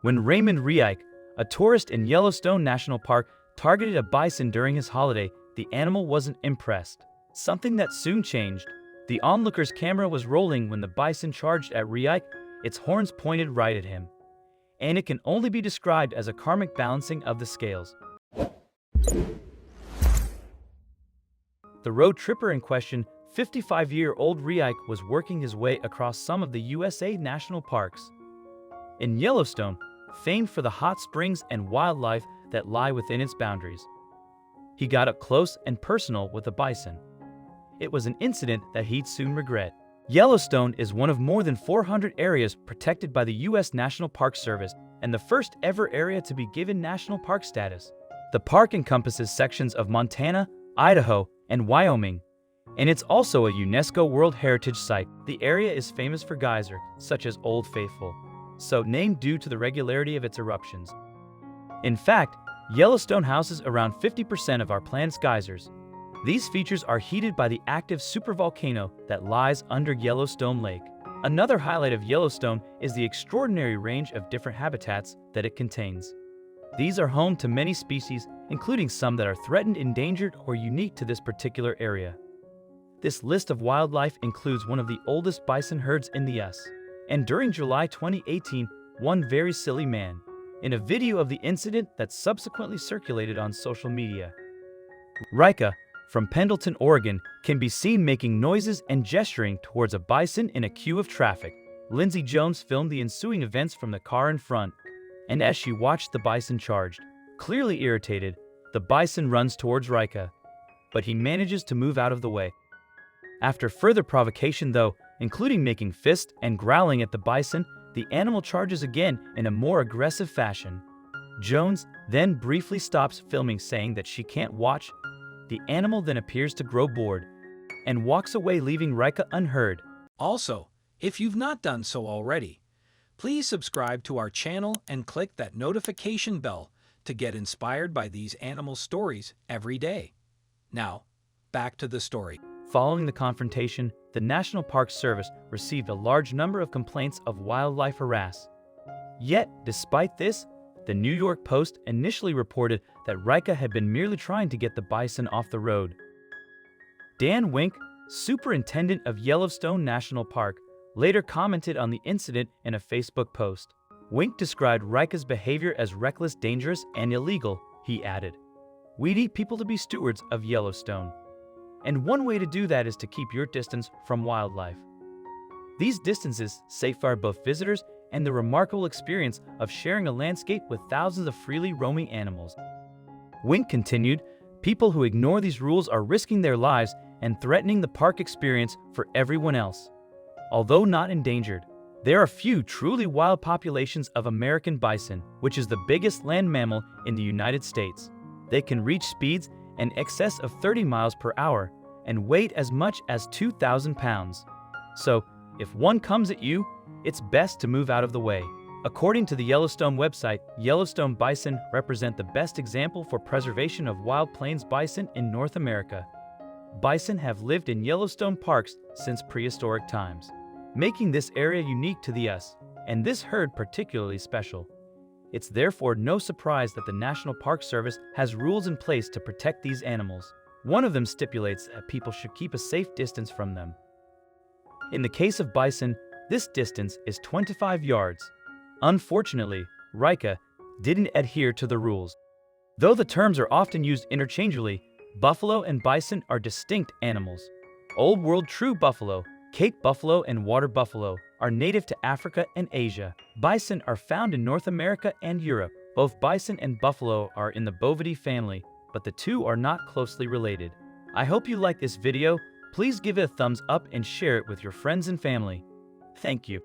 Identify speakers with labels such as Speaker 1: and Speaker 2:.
Speaker 1: When Raymond Reich, a tourist in Yellowstone National Park, targeted a bison during his holiday, the animal wasn't impressed. Something that soon changed. The onlooker's camera was rolling when the bison charged at Reich, its horns pointed right at him. And it can only be described as a karmic balancing of the scales. The road tripper in question, 55-year-old Reich, was working his way across some of the USA national parks. In Yellowstone, famed for the hot springs and wildlife that lie within its boundaries, he got up close and personal with a bison. It was an incident that he'd soon regret. Yellowstone is one of more than 400 areas protected by the U.S. National Park Service and the first ever area to be given national park status. The park encompasses sections of Montana, Idaho, and Wyoming, and it's also a UNESCO World Heritage Site. The area is famous for geysers, such as Old Faithful, so named due to the regularity of its eruptions. In fact, Yellowstone houses around 50% of our planet's geysers. These features are heated by the active supervolcano that lies under Yellowstone Lake. Another highlight of Yellowstone is the extraordinary range of different habitats that it contains. These are home to many species, including some that are threatened, endangered, or unique to this particular area. This list of wildlife includes one of the oldest bison herds in the U.S. And during July 2018, one very silly man, in a video of the incident that subsequently circulated on social media. Rika, from Pendleton, Oregon, can be seen making noises and gesturing towards a bison in a queue of traffic. Lindsay Jones filmed the ensuing events from the car in front, and as she watched the bison charged, clearly irritated, the bison runs towards Rika, but he manages to move out of the way. After further provocation though, including making fists and growling at the bison, the animal charges again in a more aggressive fashion. Jones then briefly stops filming, saying that she can't watch. The animal then appears to grow bored and walks away, leaving Rika unheard.
Speaker 2: Also, if you've not done so already, please subscribe to our channel and click that notification bell to get inspired by these animal stories every day. Now, back to the story.
Speaker 1: Following the confrontation, the National Park Service received a large number of complaints of wildlife harassment. Yet, despite this, the New York Post initially reported that Rika had been merely trying to get the bison off the road. Dan Wink, superintendent of Yellowstone National Park, later commented on the incident in a Facebook post. Wink described Rika's behavior as reckless, dangerous, and illegal. He added, "We need people to be stewards of Yellowstone. And one way to do that is to keep your distance from wildlife. These distances safeguard both visitors and the remarkable experience of sharing a landscape with thousands of freely roaming animals." Wink continued, "People who ignore these rules are risking their lives and threatening the park experience for everyone else." Although not endangered, there are few truly wild populations of American bison, which is the biggest land mammal in the United States. They can reach speeds in excess of 30 miles per hour and weigh as much as 2,000 pounds. So, if one comes at you, it's best to move out of the way. According to the Yellowstone website, Yellowstone bison represent the best example for preservation of wild plains bison in North America. Bison have lived in Yellowstone parks since prehistoric times, making this area unique to the U.S., and this herd particularly special. It's therefore no surprise that the National Park Service has rules in place to protect these animals. One of them stipulates that people should keep a safe distance from them. In the case of bison, this distance is 25 yards. Unfortunately, Rika didn't adhere to the rules. Though the terms are often used interchangeably, buffalo and bison are distinct animals. Old World true buffalo, Cape buffalo, and water buffalo are native to Africa and Asia. Bison are found in North America and Europe. Both bison and buffalo are in the Bovidae family, but the two are not closely related. I hope you like this video. Please give it a thumbs up and share it with your friends and family. Thank you.